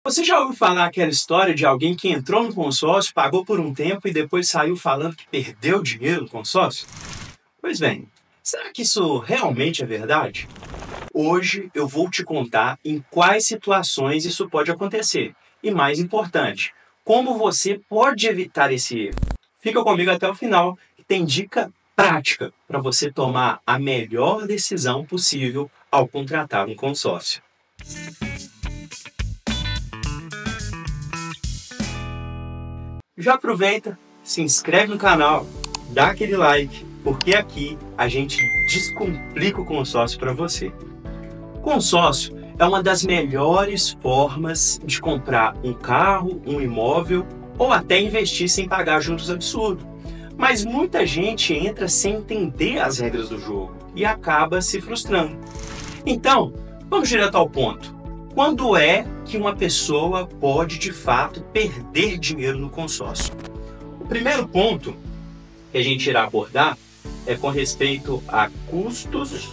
Você já ouviu falar aquela história de alguém que entrou no consórcio, pagou por um tempo e depois saiu falando que perdeu dinheiro no consórcio? Pois bem, será que isso realmente é verdade? Hoje eu vou te contar em quais situações isso pode acontecer. E mais importante, como você pode evitar esse erro. Fica comigo até o final, que tem dica prática para você tomar a melhor decisão possível ao contratar um consórcio. Já aproveita, se inscreve no canal, dá aquele like, porque aqui a gente descomplica o consórcio para você. Consórcio é uma das melhores formas de comprar um carro, um imóvel ou até investir sem pagar juros absurdos. Mas muita gente entra sem entender as regras do jogo e acaba se frustrando. Então, vamos direto ao ponto. Quando é que uma pessoa pode, de fato, perder dinheiro no consórcio? O primeiro ponto que a gente irá abordar é com respeito a custos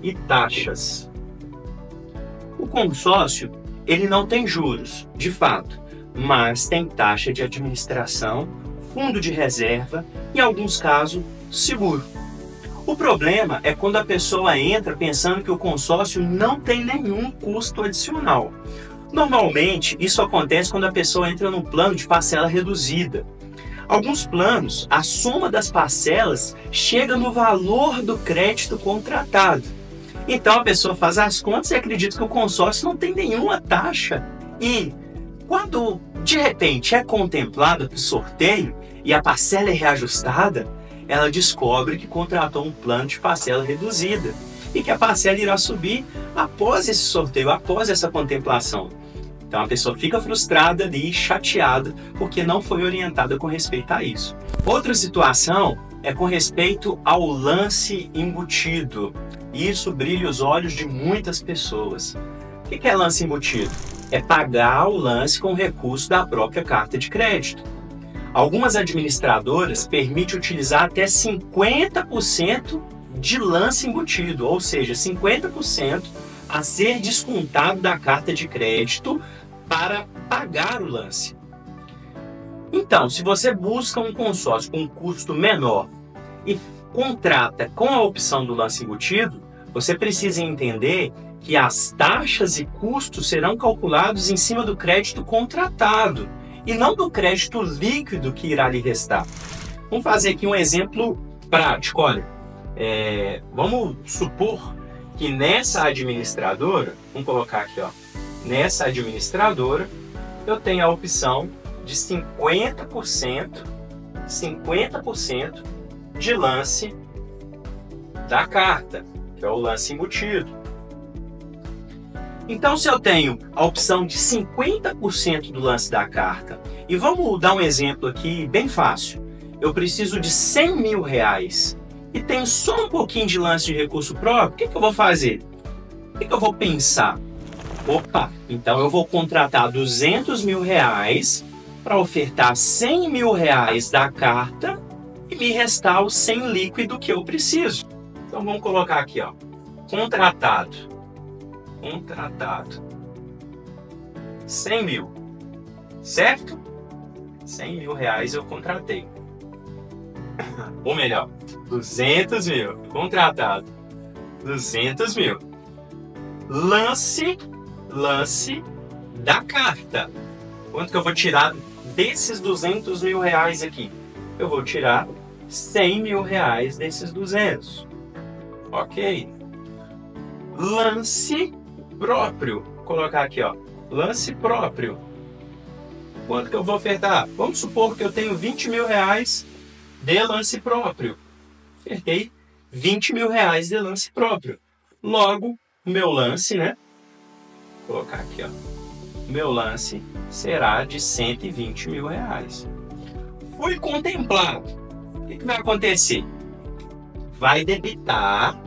e taxas. O consórcio, ele não tem juros, de fato, mas tem taxa de administração, fundo de reserva e, em alguns casos, seguro. O problema é quando a pessoa entra pensando que o consórcio não tem nenhum custo adicional. Normalmente, isso acontece quando a pessoa entra num plano de parcela reduzida. Alguns planos, a soma das parcelas chega no valor do crédito contratado. Então a pessoa faz as contas e acredita que o consórcio não tem nenhuma taxa. E quando de repente é contemplado o sorteio e a parcela é reajustada, ela descobre que contratou um plano de parcela reduzida e que a parcela irá subir após esse sorteio, após essa contemplação. Então a pessoa fica frustrada e chateada porque não foi orientada com respeito a isso. Outra situação é com respeito ao lance embutido. Isso brilha os olhos de muitas pessoas. O que é lance embutido? É pagar o lance com recurso da própria carta de crédito. Algumas administradoras permitem utilizar até 50% de lance embutido, ou seja, 50% a ser descontado da carta de crédito para pagar o lance. Então, se você busca um consórcio com um custo menor e contrata com a opção do lance embutido, você precisa entender que as taxas e custos serão calculados em cima do crédito contratado e não do crédito líquido que irá lhe restar. Vamos fazer aqui um exemplo prático. Olha, vamos supor que nessa administradora, vamos colocar aqui, ó, nessa administradora, eu tenho a opção de 50% de lance da carta, que é o lance embutido. Então, se eu tenho a opção de 50% do lance da carta, e vamos dar um exemplo aqui bem fácil, eu preciso de 100 mil reais e tenho só um pouquinho de lance de recurso próprio, o que eu vou fazer? O que eu vou pensar? Opa, então eu vou contratar 200 mil reais para ofertar 100 mil reais da carta e me restar o 100 líquido que eu preciso. Então vamos colocar aqui, ó, contratado 100 mil, certo? 100 mil reais eu contratei, ou melhor, 200 mil, contratado 200 mil, lance da carta. Quanto que eu vou tirar desses 200 mil reais aqui? Eu vou tirar 100 mil reais desses 200, ok? Lance próprio, vou colocar aqui, ó, lance próprio. Quanto que eu vou ofertar? Vamos supor que eu tenho 20 mil reais de lance próprio. Ofertei 20 mil reais de lance próprio. Logo, o meu lance, né? Vou colocar aqui, ó. O meu lance será de 120 mil reais. Fui contemplado. O que vai acontecer? Vai debitar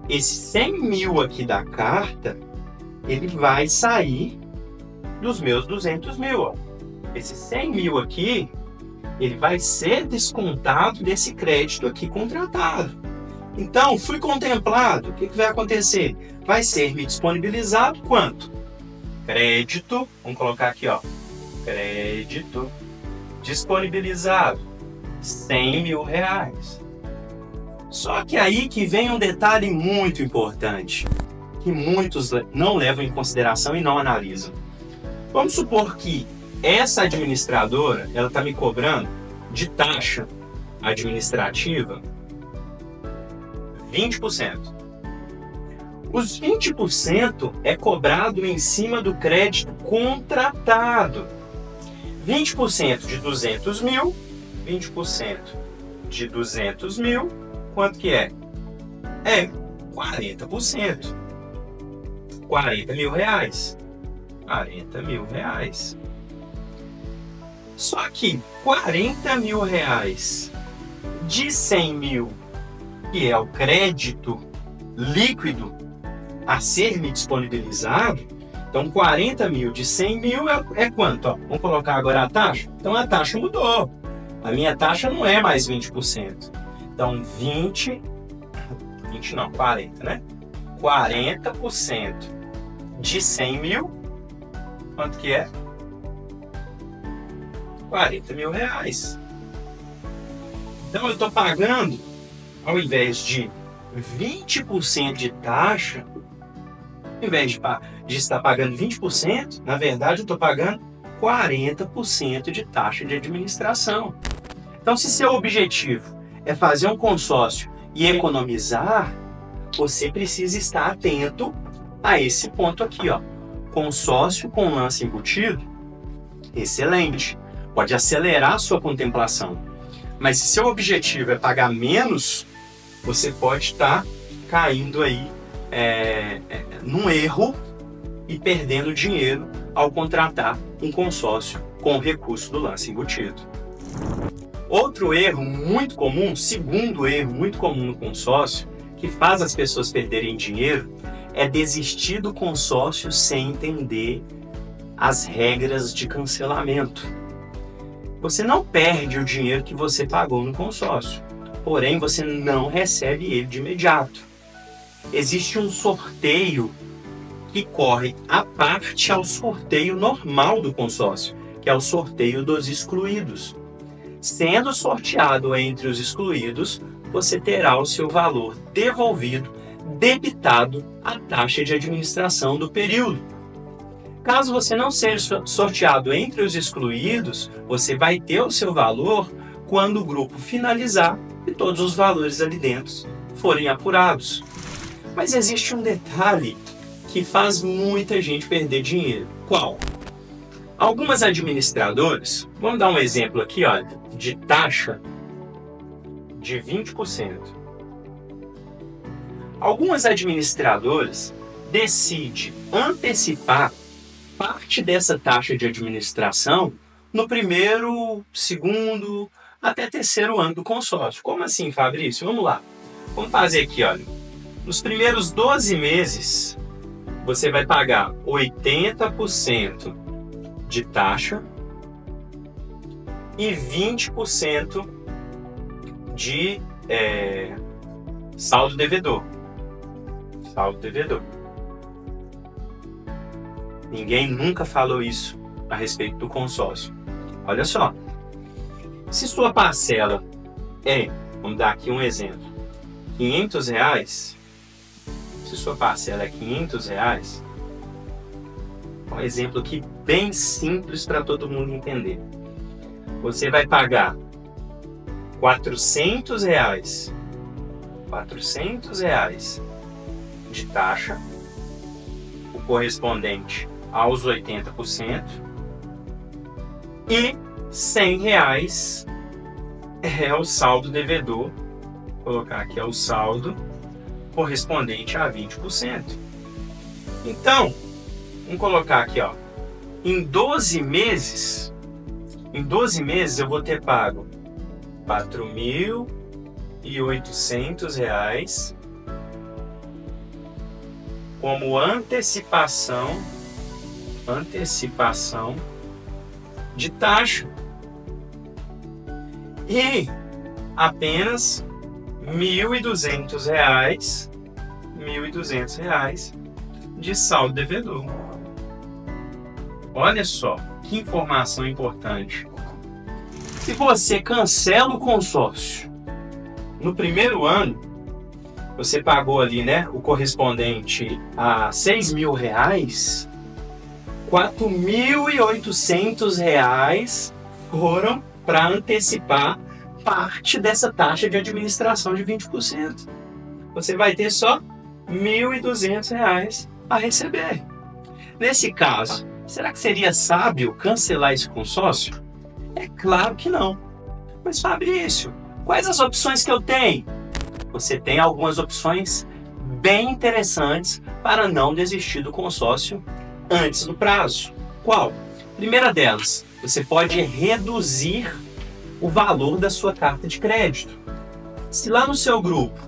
esse 100 mil aqui da carta, ele vai sair dos meus 200 mil. Ó. Esse 100 mil aqui, ele vai ser descontado desse crédito aqui contratado. Então, fui contemplado, o que vai acontecer? Vai ser me disponibilizado quanto? crédito, vamos colocar aqui, ó, crédito disponibilizado, R$100.000. Só que aí que vem um detalhe muito importante, que muitos não levam em consideração e não analisam. Vamos supor que essa administradora, ela está me cobrando de taxa administrativa 20%. Os 20% é cobrado em cima do crédito contratado. 20% de 200 mil, 20% de 200 mil, quanto que é? É 40%. R$40.000. R$40.000. Só que R$40.000 de 100 mil, que é o crédito líquido a ser me disponibilizado, então 40 mil de 100 mil é quanto? Ó, vamos colocar agora a taxa? Então a taxa mudou. A minha taxa não é mais 20%. Então 40, né? 40% de 100 mil, quanto que é? R$40.000. Então eu estou pagando, ao invés de 20% de taxa, ao invés de estar pagando 20%, na verdade eu estou pagando 40% de taxa de administração. Então, se seu objetivo é fazer um consórcio e economizar, você precisa estar atento a esse ponto aqui, ó. Consórcio com lance embutido, excelente, pode acelerar a sua contemplação. Mas se seu objetivo é pagar menos, você pode estar caindo aí num erro e perdendo dinheiro ao contratar um consórcio com o recurso do lance embutido. Outro erro muito comum, segundo erro muito comum no consórcio, que faz as pessoas perderem dinheiro, é desistir do consórcio sem entender as regras de cancelamento. Você não perde o dinheiro que você pagou no consórcio, porém você não recebe ele de imediato. Existe um sorteio que corre à parte ao sorteio normal do consórcio, que é o sorteio dos excluídos. Sendo sorteado entre os excluídos, você terá o seu valor devolvido, debitado à taxa de administração do período. Caso você não seja sorteado entre os excluídos, você vai ter o seu valor quando o grupo finalizar e todos os valores ali dentro forem apurados. Mas existe um detalhe que faz muita gente perder dinheiro. Qual? Algumas administradoras, vamos dar um exemplo aqui, olha, de taxa de 20%. Algumas administradoras decidem antecipar parte dessa taxa de administração no primeiro, segundo, até terceiro ano do consórcio. Como assim, Fabrício? Vamos lá. Vamos fazer aqui, olha. Nos primeiros 12 meses, você vai pagar 80% de taxa e 20% de saldo devedor. Saldo devedor. Ninguém nunca falou isso a respeito do consórcio. Olha só. Se sua parcela vamos dar aqui um exemplo, R$500, se sua parcela é R$500, um exemplo aqui bem simples para todo mundo entender. Você vai pagar R$400 de taxa, o correspondente aos 80%, e R$100 é o saldo devedor. Vou colocar aqui o saldo correspondente a 20%. Então, vamos colocar aqui, ó, em 12 meses eu vou ter pago R$4.800 como antecipação de taxa e apenas R$1.200 de saldo devedor. olha só que informação importante. Se você cancela o consórcio no primeiro ano, você pagou ali, né, o correspondente a R$6.000, R$4.800 foram para antecipar parte dessa taxa de administração de 20%. Você vai ter só R$1.200 a receber. Nesse caso, será que seria sábio cancelar esse consórcio? É claro que não. Mas Fabrício, quais as opções que eu tenho? Você tem algumas opções bem interessantes para não desistir do consórcio antes do prazo. Qual? Primeira delas, você pode reduzir o valor da sua carta de crédito. Se lá no seu grupo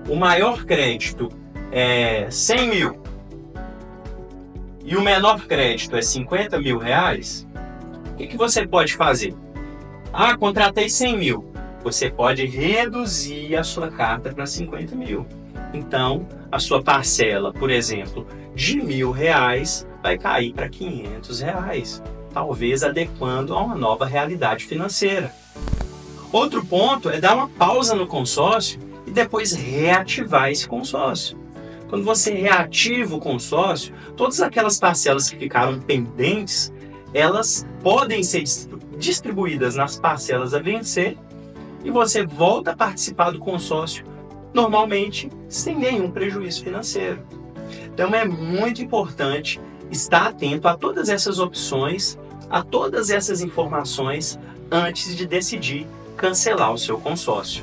o maior crédito é R$100.000 e o menor crédito é R$50.000, o que você pode fazer? Ah, contratei R$100.000. Você pode reduzir a sua carta para R$50.000. Então, a sua parcela, por exemplo, de R$1.000 vai cair para R$500, talvez adequando a uma nova realidade financeira. Outro ponto é dar uma pausa no consórcio e depois reativar esse consórcio. Quando você reativa o consórcio, todas aquelas parcelas que ficaram pendentes, elas podem ser distribuídas nas parcelas a vencer e você volta a participar do consórcio normalmente sem nenhum prejuízo financeiro. Então é muito importante estar atento a todas essas opções, a todas essas informações antes de decidir cancelar o seu consórcio.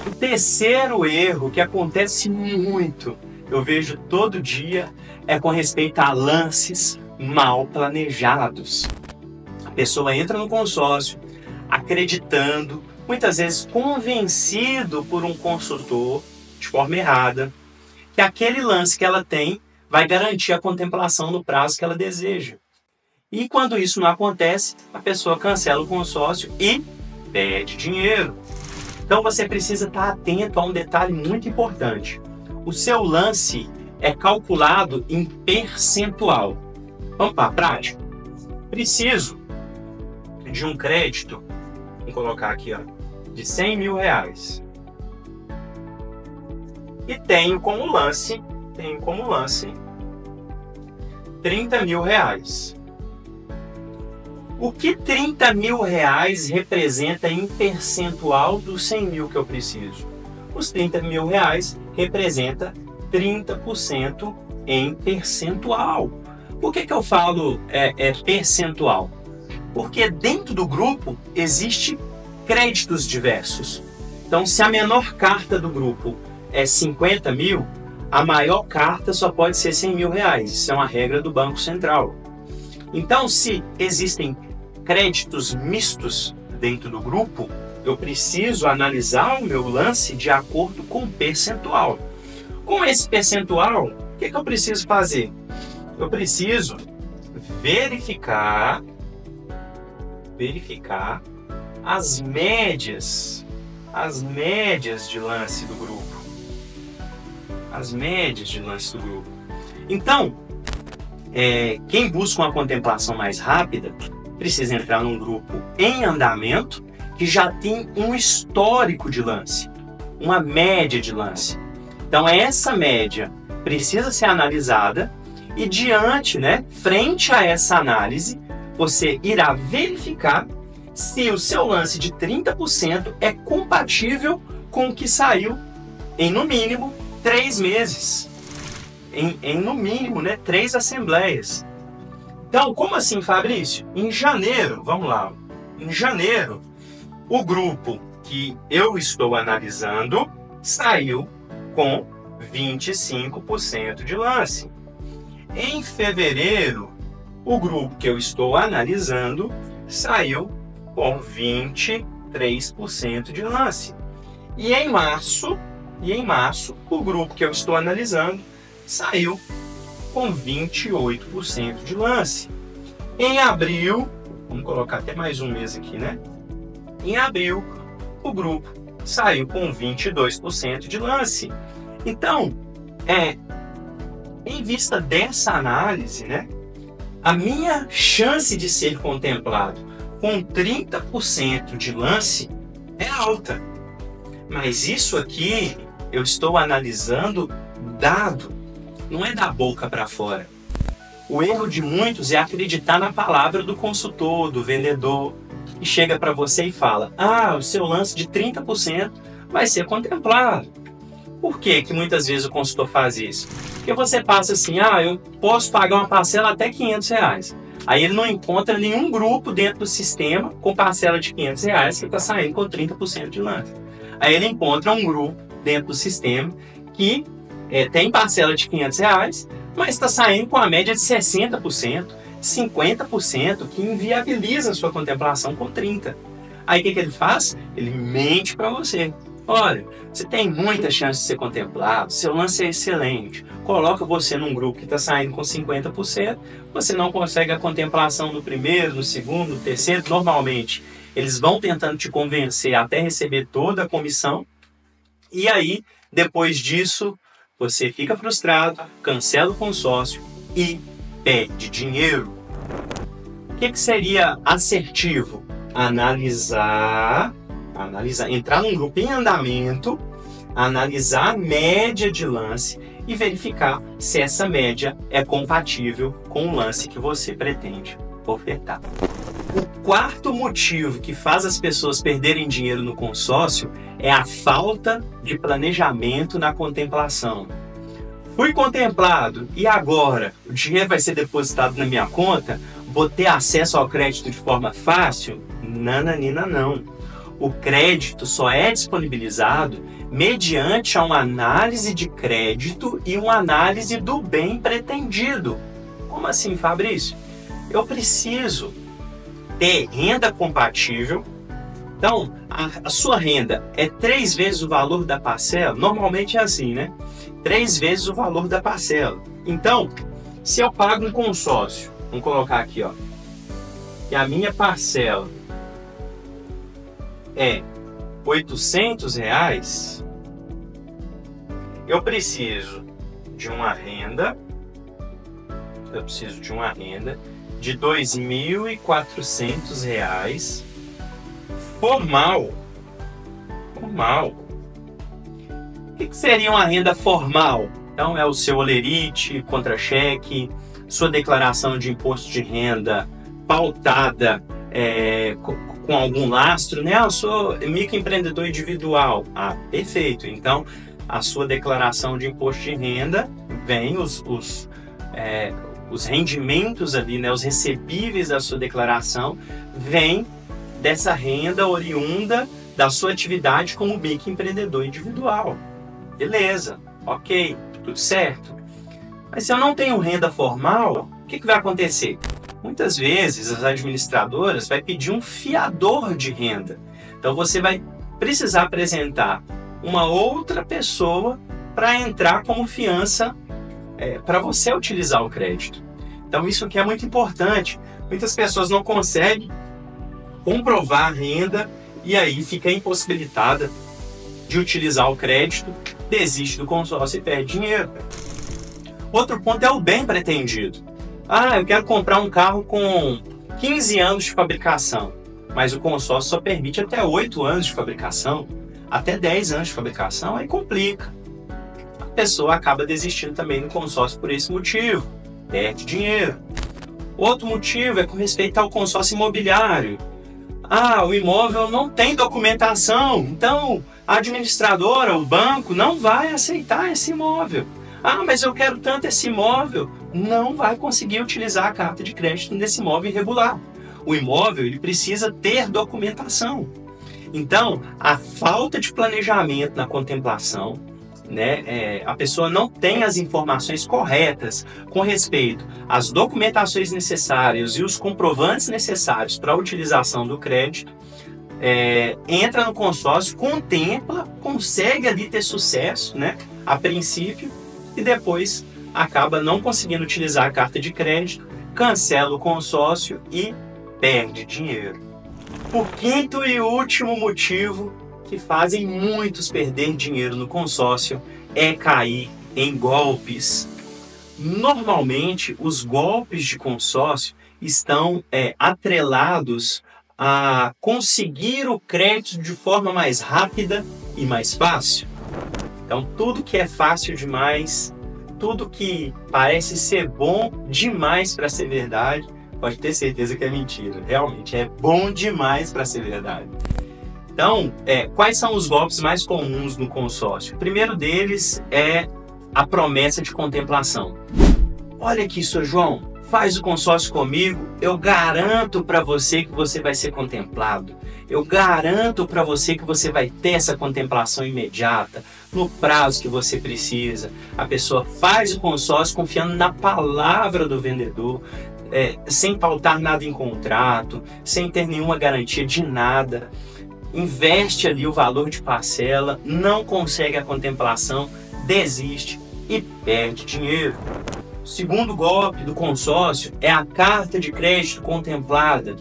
O terceiro erro que acontece muito, eu vejo todo dia, é com respeito a lances mal planejados. A pessoa entra no consórcio acreditando, muitas vezes convencido por um consultor de forma errada, que aquele lance que ela tem vai garantir a contemplação no prazo que ela deseja. E quando isso não acontece, a pessoa cancela o consórcio e perde dinheiro. Então você precisa estar atento a um detalhe muito importante. O seu lance é calculado em percentual. Vamos para a prática? Preciso de um crédito, vamos colocar aqui, ó, de R$100.000. E tenho como lance R$30.000. O que R$30.000 representa em percentual dos 100.000 que eu preciso? Os R$30.000 representa 30% em percentual. Por que eu falo percentual? Porque dentro do grupo existe créditos diversos. Então, se a menor carta do grupo é 50.000, a maior carta só pode ser R$100.000. Isso é uma regra do Banco Central. Então, se existem créditos mistos dentro do grupo, eu preciso analisar o meu lance de acordo com o percentual. Com esse percentual, o que eu preciso fazer? Eu preciso verificar as médias de lance do grupo. Então, quem busca uma contemplação mais rápida precisa entrar num grupo em andamento que já tem um histórico de lance, uma média de lance. Então essa média precisa ser analisada e frente a essa análise, você irá verificar se o seu lance de 30% é compatível com o que saiu em no mínimo 3 meses. Em no mínimo, 3 assembleias. Então, como assim, Fabrício? Em janeiro, vamos lá. Em janeiro, o grupo que eu estou analisando saiu com 25% de lance. Em fevereiro, o grupo que eu estou analisando saiu com 23% de lance. E em março, o grupo que eu estou analisando saiu com 28% de lance. Em abril, vamos colocar até mais um mês aqui, Em abril, o grupo saiu com 22% de lance. Então, em vista dessa análise, a minha chance de ser contemplado com 30% de lance é alta. Mas isso aqui eu estou analisando dado, não é da boca para fora. O erro de muitos é acreditar na palavra do consultor, do vendedor, que chega para você e fala: o seu lance de 30% vai ser contemplado. Por que muitas vezes o consultor faz isso? Porque você passa assim: eu posso pagar uma parcela até R$500. Aí ele não encontra nenhum grupo dentro do sistema com parcela de R$500 que está saindo com 30% de lance. Aí ele encontra um grupo dentro do sistema que tem parcela de R$500, mas está saindo com a média de 60%, 50%, que inviabiliza a sua contemplação com 30%. Aí o que ele faz? Ele mente para você. Olha, você tem muita chance de ser contemplado, seu lance é excelente. Coloca você num grupo que está saindo com 50%, você não consegue a contemplação no primeiro, no segundo, no terceiro. Normalmente, eles vão tentando te convencer até receber toda a comissão. E aí, depois disso, você fica frustrado, cancela o consórcio e perde dinheiro. O que seria assertivo? Analisar, entrar num grupo em andamento, analisar a média de lance e verificar se essa média é compatível com o lance que você pretende ofertar. O quarto motivo que faz as pessoas perderem dinheiro no consórcio é a falta de planejamento na contemplação. Fui contemplado e agora o dinheiro vai ser depositado na minha conta? Vou ter acesso ao crédito de forma fácil? Nananina não. O crédito só é disponibilizado mediante uma análise de crédito e uma análise do bem pretendido. Como assim, Fabrício? Eu preciso ter renda compatível. Então, a sua renda é 3 vezes o valor da parcela. Normalmente é assim, né? 3 vezes o valor da parcela. Então, se eu pago um consórcio, vamos colocar aqui, ó, que a minha parcela é R$800, eu preciso de uma renda de R$2.400 formal. O que seria uma renda formal? Então é o seu olerite, contra-cheque, sua declaração de imposto de renda pautada com algum lastro, né? Eu sou microempreendedor individual. Perfeito. Então a sua declaração de imposto de renda vem os rendimentos ali, né? Os recebíveis da sua declaração vêm dessa renda oriunda da sua atividade como microempreendedor individual. Beleza, ok, tudo certo. Mas se eu não tenho renda formal, o que vai acontecer? Muitas vezes as administradoras vão pedir um fiador de renda. Então você vai precisar apresentar uma outra pessoa para entrar como fiança para você utilizar o crédito. Então isso aqui é muito importante. Muitas pessoas não conseguem comprovar a renda e aí fica impossibilitada de utilizar o crédito, desiste do consórcio e perde dinheiro. Outro ponto é o bem pretendido. Eu quero comprar um carro com 15 anos de fabricação, mas o consórcio só permite até 8 anos de fabricação, até 10 anos de fabricação, aí complica. A pessoa acaba desistindo também do consórcio por esse motivo, perde dinheiro. Outro motivo é com respeito ao consórcio imobiliário. O imóvel não tem documentação, então a administradora, o banco, não vai aceitar esse imóvel. Mas eu quero tanto esse imóvel. Não vai conseguir utilizar a carta de crédito nesse imóvel irregular. O imóvel ele precisa ter documentação. Então, a falta de planejamento na contemplação, né, a pessoa não tem as informações corretas com respeito às documentações necessárias e os comprovantes necessários para a utilização do crédito, entra no consórcio, contempla, consegue ali ter sucesso, né, a princípio, e depois acaba não conseguindo utilizar a carta de crédito, cancela o consórcio e perde dinheiro. O quinto e último motivo que fazem muitos perder dinheiro no consórcio é cair em golpes. Normalmente, os golpes de consórcio estão atrelados a conseguir o crédito de forma mais rápida e mais fácil. Então, tudo que é fácil demais, tudo que parece ser bom demais para ser verdade, pode ter certeza que é mentira. Realmente, é bom demais para ser verdade. Então, quais são os golpes mais comuns no consórcio? O primeiro deles é a promessa de contemplação. Olha aqui, Sr. João, faz o consórcio comigo, eu garanto para você que você vai ser contemplado. Eu garanto para você que você vai ter essa contemplação imediata, no prazo que você precisa. A pessoa faz o consórcio confiando na palavra do vendedor, sem pautar nada em contrato, sem ter nenhuma garantia de nada. Investe ali o valor de parcela, não consegue a contemplação, desiste e perde dinheiro. O segundo golpe do consórcio é a carta de crédito contemplada.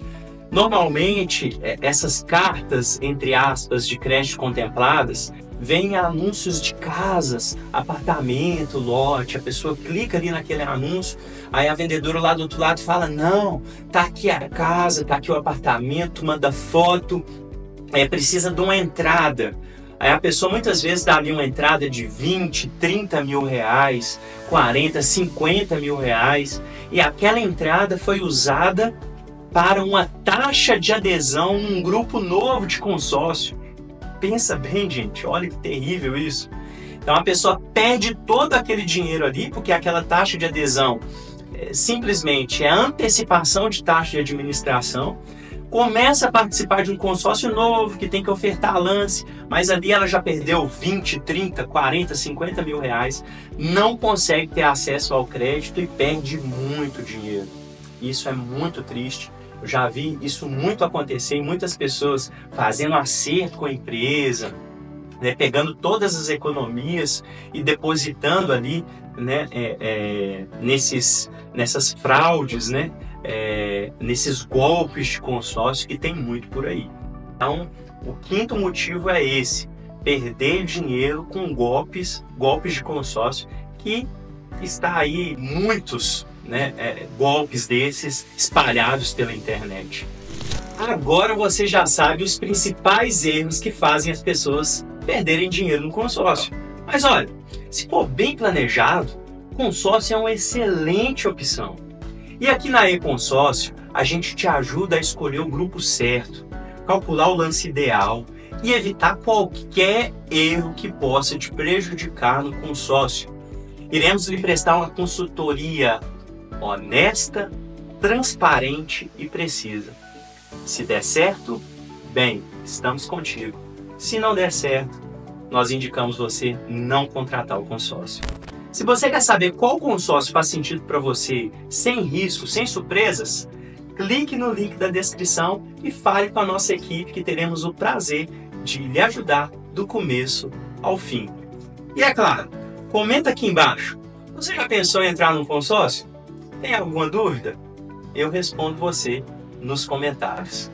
Normalmente, essas cartas, entre aspas, de crédito contempladas, vêm anúncios de casas, apartamento, lote. A pessoa clica ali naquele anúncio, aí a vendedora lá do outro lado fala: não, tá aqui a casa, tá aqui o apartamento, manda foto, precisa de uma entrada. Aí a pessoa muitas vezes dá ali uma entrada de 20, 30 mil reais, 40, 50 mil reais, e aquela entrada foi usada para uma taxa de adesão num grupo novo de consórcio. Pensa bem, gente, olha que terrível isso. Então a pessoa perde todo aquele dinheiro ali, porque aquela taxa de adesão simplesmente é antecipação de taxa de administração. Começa a participar de um consórcio novo que tem que ofertar lance, mas ali ela já perdeu 20, 30, 40, 50 mil reais, não consegue ter acesso ao crédito e perde muito dinheiro. Isso é muito triste. Eu já vi isso muito acontecer em muitas pessoas fazendo acerto com a empresa, pegando todas as economias e depositando ali, nessas fraudes, nesses golpes de consórcio que tem muito por aí. Então, o quinto motivo é esse: perder dinheiro com golpes de consórcio, que está aí muitos golpes desses espalhados pela internet. Agora você já sabe os principais erros que fazem as pessoas perderem dinheiro no consórcio. Mas olha, se for bem planejado, consórcio é uma excelente opção. E aqui na E-Consórcio, a gente te ajuda a escolher o grupo certo, calcular o lance ideal e evitar qualquer erro que possa te prejudicar no consórcio. Iremos lhe prestar uma consultoria honesta, transparente e precisa. Se der certo, bem, estamos contigo. Se não der certo, nós indicamos você não contratar o consórcio. Se você quer saber qual consórcio faz sentido para você, sem risco, sem surpresas, clique no link da descrição e fale com a nossa equipe, que teremos o prazer de lhe ajudar do começo ao fim. E é claro, comenta aqui embaixo: você já pensou em entrar num consórcio? Tem alguma dúvida? Eu respondo você nos comentários.